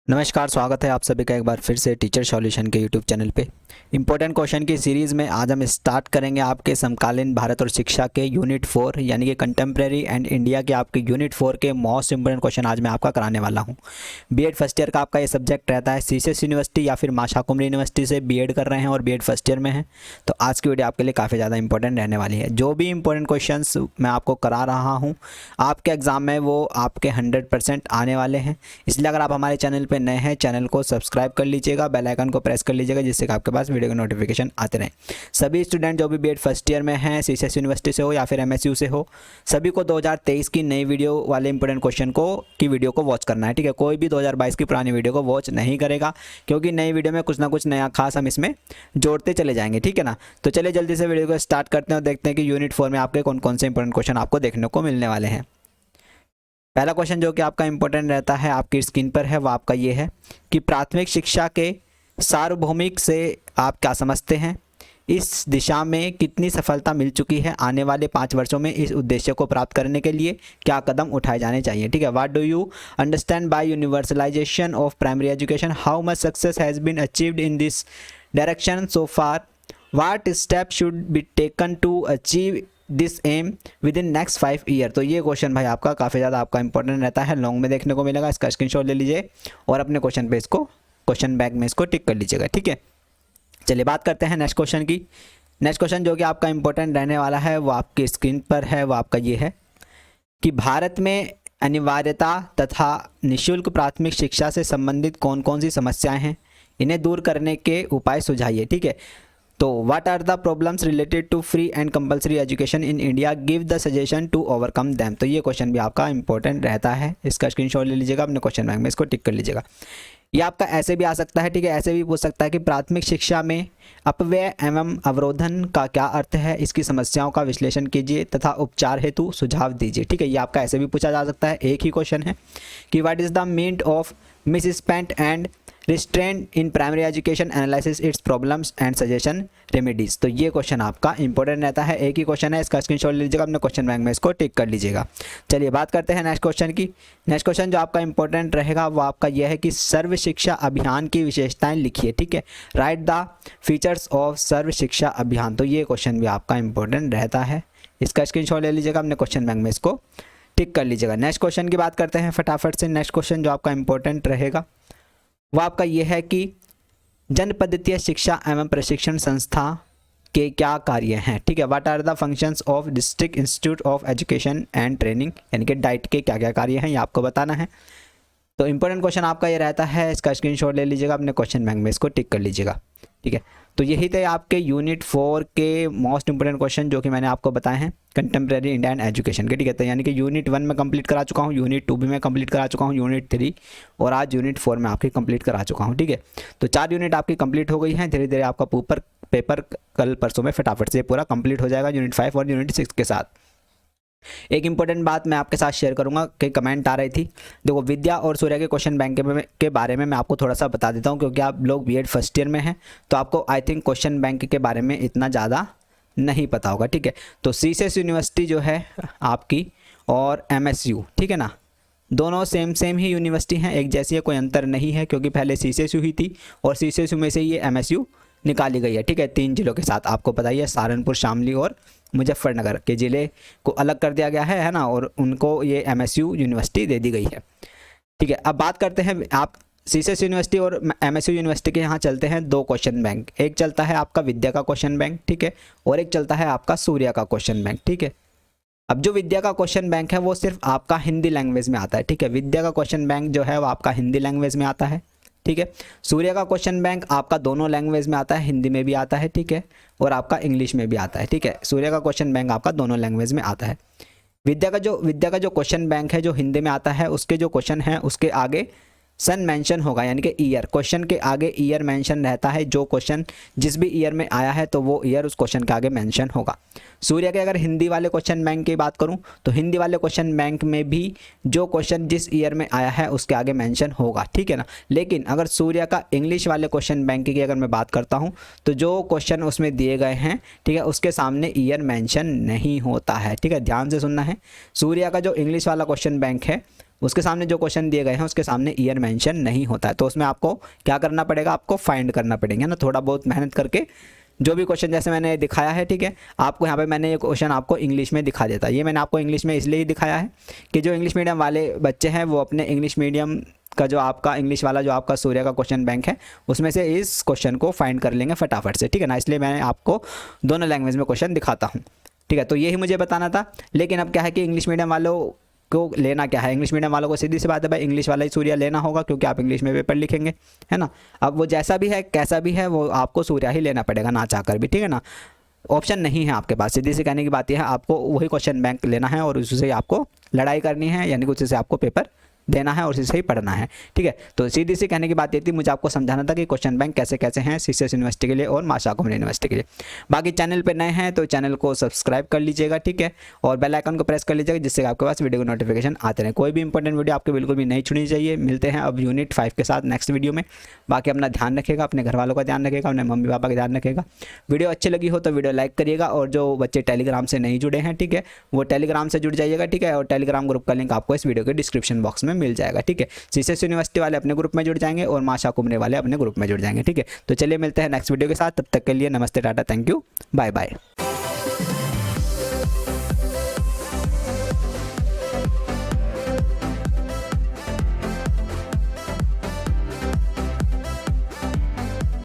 नमस्कार, स्वागत है आप सभी का एक बार फिर से टीचर सॉल्यूशन के यूट्यूब चैनल पे। इंपॉर्टेंट क्वेश्चन की सीरीज़ में आज हम स्टार्ट करेंगे आपके समकालीन भारत और शिक्षा के यूनिट 4 यानी कि कंटेम्प्रेरी एंड इंडिया के आपके यूनिट 4 के मोस्ट इंपॉर्टेंट क्वेश्चन आज मैं आपका कराने वाला हूँ। बीएड फर्स्ट ईयर का आपका ये सब्जेक्ट रहता है। सीसीएस यूनिवर्सिटी या फिर माशाकुमरी यूनिवर्सिटी से बीएड कर रहे हैं और बीएड फर्स्ट ईयर में हैं, तो आज की वीडियो आपके लिए काफ़ी ज़्यादा इंपॉर्टेंट रहने वाली है। जो भी इंपॉर्टेंट क्वेश्चन मैं आपको करा रहा हूँ आपके एग्जाम में वो आपके 100% आने वाले हैं। इसलिए अगर आप हमारे चैनल पर नए हैं, चैनल को सब्सक्राइब कर लीजिएगा, बेल आइकन को प्रेस कर लीजिएगा, जिससे कि आपके पास वीडियो के नोटिफिकेशन आते रहें। सभी स्टूडेंट जो भी बीएड फर्स्ट ईयर में हैं, सीसीएस यूनिवर्सिटी से हो या फिर एमएसयू से हो, सभी को 2023 की नई वीडियो वाले इंपॉर्टेंट क्वेश्चन की वीडियो को वॉच करना है। ठीक है, कोई भी 2022 की पुरानी वीडियो को वॉच नहीं करेगा, क्योंकि नई वीडियो में कुछ ना कुछ नया खास हम इसमें जोड़ते चले जाएंगे। ठीक है ना, तो चलिए जल्दी से वीडियो को स्टार्ट करते हैं और देखते हैं कि यूनिट 4 में आपके कौन कौन से इंपॉर्टेंट क्वेश्चन आपको देखने को मिलने वाले हैं। पहला क्वेश्चन जो कि आपका इंपॉर्टेंट रहता है आपकी स्क्रीन पर है, वो आपका ये है कि प्राथमिक शिक्षा के सार्वभौमिक से आप क्या समझते हैं? इस दिशा में कितनी सफलता मिल चुकी है? आने वाले 5 वर्षों में इस उद्देश्य को प्राप्त करने के लिए क्या कदम उठाए जाने चाहिए? ठीक है, what do you understand by universalization of primary education? How much success has been achieved in this direction so far? What step should be taken to achieve this aim within next 5 year? तो ये question भाई आपका काफ़ी ज़्यादा आपका important रहता है, long में देखने को मिलेगा। इसका स्क्रीनशॉट ले लीजिए और अपने क्वेश्चन पे इसको क्वेश्चन बैंक में इसको टिक कर लीजिएगा। ठीक है, चलिए बात करते हैं नेक्स्ट क्वेश्चन की। नेक्स्ट क्वेश्चन जो कि आपका इंपॉर्टेंट रहने वाला है वो आपकी स्क्रीन पर है, वो आपका ये है कि भारत में अनिवार्यता तथा निःशुल्क प्राथमिक शिक्षा से संबंधित कौन कौन सी समस्याएं हैं, इन्हें दूर करने के उपाय सुझाइए। ठीक है, तो what are the problems related to free and compulsory education in India, give the suggestion to overcome them? तो ये क्वेश्चन भी आपका इंपॉर्टेंट रहता है। इसका स्क्रीनशॉट ले लीजिएगा, अपने क्वेश्चन बैंक में इसको टिक कर लीजिएगा। ये आपका ऐसे भी आ सकता है। ठीक है, ऐसे भी पूछ सकता है कि प्राथमिक शिक्षा में अपव्यय एवं अवरोधन का क्या अर्थ है, इसकी समस्याओं का विश्लेषण कीजिए तथा उपचार हेतु सुझाव दीजिए। ठीक है, ये आपका ऐसे भी पूछा जा सकता है। एक ही क्वेश्चन है कि what is the mean of misspent and restraint in primary education, analysis its problems and suggestion remedies? तो ये क्वेश्चन आपका इंपॉर्टेंट रहता है। एक ही क्वेश्चन है, इसका स्क्रीनशॉट ले लीजिएगा, अपने क्वेश्चन बैंक में इसको टिक कर लीजिएगा। चलिए बात करते हैं नेक्स्ट क्वेश्चन की। नेक्स्ट क्वेश्चन जो आपका इंपॉर्टेंट रहेगा वो आपका यह है कि सर्व शिक्षा अभियान की विशेषताएं लिखिए। ठीक है, राइट द फीचर्स ऑफ सर्व शिक्षा अभियान। तो ये क्वेश्चन भी आपका इंपॉर्टेंट रहता है। इसका स्क्रीनशॉट ले लीजिएगा, अपने क्वेश्चन बैंक में इसको टिक कर लीजिएगा। नेक्स्ट क्वेश्चन की बात करते हैं फटाफट से। नेक्स्ट क्वेश्चन जो आपका इंपॉर्टेंट रहेगा वो आपका यह है कि जनपद्धतीय शिक्षा एवं प्रशिक्षण संस्था के क्या कार्य हैं? ठीक है, what are the functions of district institute of education and training, यानी कि डाइट के क्या क्या कार्य हैं, ये आपको बताना है। तो इंपॉर्टेंट क्वेश्चन आपका ये रहता है। इसका स्क्रीनशॉट ले लीजिएगा, अपने क्वेश्चन बैंक में इसको टिक कर लीजिएगा। ठीक है, तो यही थे आपके यूनिट 4 के मोस्ट इंपोर्टेंट क्वेश्चन जो कि मैंने आपको बताए हैं कंटेम्प्रेरी इंडियन एजुकेशन के। ठीक है, तो यानी कि यूनिट 1 में कंप्लीट करा चुका हूँ, यूनिट 2 भी मैं कंप्लीट करा चुका हूँ, यूनिट 3 और आज यूनिट 4 में आपकी कंप्लीट करा चुका हूँ। ठीक है, तो 4 यूनिट आपकी कंप्लीट हो गई हैं। धीरे धीरे आपका पेपर कल परसों में फटाफट से पूरा कंप्लीट हो जाएगा यूनिट 5 और यूनिट 6 के साथ। एक इंपॉर्टेंट बात मैं आपके साथ शेयर करूंगा कि कमेंट आ रही थी। देखो, विद्या और सूर्य के क्वेश्चन बैंक के बारे में मैं आपको थोड़ा सा बता देता हूं, क्योंकि आप लोग बीएड फर्स्ट ईयर में हैं तो आपको आई थिंक क्वेश्चन बैंक के बारे में इतना ज़्यादा नहीं पता होगा। ठीक है, तो सीसीएस यूनिवर्सिटी जो है आपकी और एमएसयू, ठीक है ना, दोनों सेम ही यूनिवर्सिटी हैं, एक जैसी है, कोई अंतर नहीं है, क्योंकि पहले सीसीएसयू ही थी और सीसीएसयू में से ये एमएसयू निकाली गई है। ठीक है, 3 जिलों के साथ आपको पता ही है, सहारनपुर, शामली और मुजफ्फरनगर के ज़िले को अलग कर दिया गया है ना, और उनको ये एमएसयू यूनिवर्सिटी दे दी गई है। ठीक है, अब बात करते हैं आप सीसीएस यूनिवर्सिटी और एमएसयू यूनिवर्सिटी के यहाँ चलते हैं 2 क्वेश्चन बैंक। एक चलता है आपका विद्या का क्वेश्चन बैंक, ठीक है, और एक चलता है आपका सूर्य का क्वेश्चन बैंक। ठीक है, अब जो विद्या का क्वेश्चन बैंक है वो सिर्फ आपका हिंदी लैंग्वेज में आता है। ठीक है, विद्या का क्वेश्चन बैंक जो है वो आपका हिंदी लैंग्वेज में आता है। ठीक है, सूर्य का क्वेश्चन बैंक आपका दोनों लैंग्वेज में आता है, हिंदी में भी आता है, ठीक है, और आपका इंग्लिश में भी आता है। ठीक है, सूर्य का क्वेश्चन बैंक आपका दोनों लैंग्वेज में आता है। विद्या का जो क्वेश्चन बैंक है जो हिंदी में आता है, उसके जो क्वेश्चन है उसके आगे सन मेंशन होगा, यानी कि ईयर, क्वेश्चन के आगे ईयर मेंशन रहता है। जो क्वेश्चन जिस भी ईयर में आया है तो वो ईयर उस क्वेश्चन के आगे मेंशन होगा। सूर्य के अगर हिंदी वाले क्वेश्चन बैंक की बात करूं तो हिंदी वाले क्वेश्चन बैंक में भी जो क्वेश्चन जिस ईयर में आया है उसके आगे मेंशन होगा। ठीक है ना, लेकिन अगर सूर्य का इंग्लिश वाले क्वेश्चन बैंक की अगर मैं बात करता हूं तो जो क्वेश्चन उसमें दिए गए हैं, ठीक है, उसके सामने ईयर मेंशन नहीं होता है। ठीक है, ध्यान से सुनना है। सूर्य का जो इंग्लिश वाला क्वेश्चन बैंक है उसके सामने जो क्वेश्चन दिए गए हैं उसके सामने ईयर मेंशन नहीं होता है, तो उसमें आपको क्या करना पड़ेगा, आपको फाइंड करना पड़ेगा ना, थोड़ा बहुत मेहनत करके जो भी क्वेश्चन जैसे मैंने दिखाया है, ठीक है। आपको यहाँ पे मैंने ये क्वेश्चन आपको इंग्लिश में दिखा देता, ये मैंने आपको इंग्लिश में इसलिए ही दिखाया है कि जो इंग्लिश मीडियम वाले बच्चे हैं वो अपने इंग्लिश मीडियम का जो आपका इंग्लिश वाला जो आपका सूर्य का क्वेश्चन बैंक है उसमें से इस क्वेश्चन को फाइंड कर लेंगे फटाफट से, ठीक है ना। इसलिए मैंने आपको दोनों लैंग्वेज में क्वेश्चन दिखाता हूँ, ठीक है। तो यही मुझे बताना था। लेकिन अब क्या है कि इंग्लिश मीडियम वालों को लेना क्या है, इंग्लिश मीडियम वालों को सीधी सी बात है भाई, इंग्लिश वाला ही सूर्या लेना होगा क्योंकि आप इंग्लिश में पेपर लिखेंगे, है ना। अब वो जैसा भी है कैसा भी है वो आपको सूर्या ही लेना पड़ेगा ना चाहकर भी, ठीक है ना। ऑप्शन नहीं है आपके पास, सीधी सी कहने की बात यह है, आपको वही क्वेश्चन बैंक लेना है और उससे आपको लड़ाई करनी है, यानी कि उससे आपको पेपर देना है और उसी से ही पढ़ना है, ठीक है। तो सीधी सी कहने की बात ये थी, मुझे आपको समझाना था कि क्वेश्चन बैंक कैसे कैसे हैं सीसीएस यूनिवर्सिटी के लिए और माशा कॉमन यूनिवर्सिटी के लिए। बाकी चैनल पे नए हैं तो चैनल को सब्सक्राइब कर लीजिएगा, ठीक है, और बेल आइकन को प्रेस कर लीजिएगा जिससे आपके पास वीडियो की नोटिफिकेशन आते रहे। कोई भी इंपॉर्टेंट वीडियो आपको बिल्कुल भी नहीं छूटनी चाहिए। मिलते हैं अब यूनिट 5 के साथ नेक्स्ट वीडियो में। बाकी अपना ध्यान रखिएगा, अपने घर वालों का ध्यान रखिएगा, अपने मम्मी पापा का ध्यान रखिएगा। वीडियो अच्छी लगी हो तो वीडियो लाइक करिएगा, और जो बच्चे टेलीग्राम से नहीं जुड़े हैं, ठीक है, वो टेलीग्राम से जुड़ जाइएगा, ठीक है। और टेलीग्राम ग्रुप का लिंक आपको इस वीडियो के डिस्क्रिप्शन बॉक्स में मिल जाएगा, ठीक है। सीसीएस यूनिवर्सिटी वाले अपने ग्रुप में जुड़ जाएंगे और माशा कुमरे वाले अपने ग्रुप में जुड़ जाएंगे, ठीक है। तो चलिए मिलते हैं नेक्स्ट वीडियो के साथ, तब तक के लिए नमस्ते, tata, thank you, bye bye.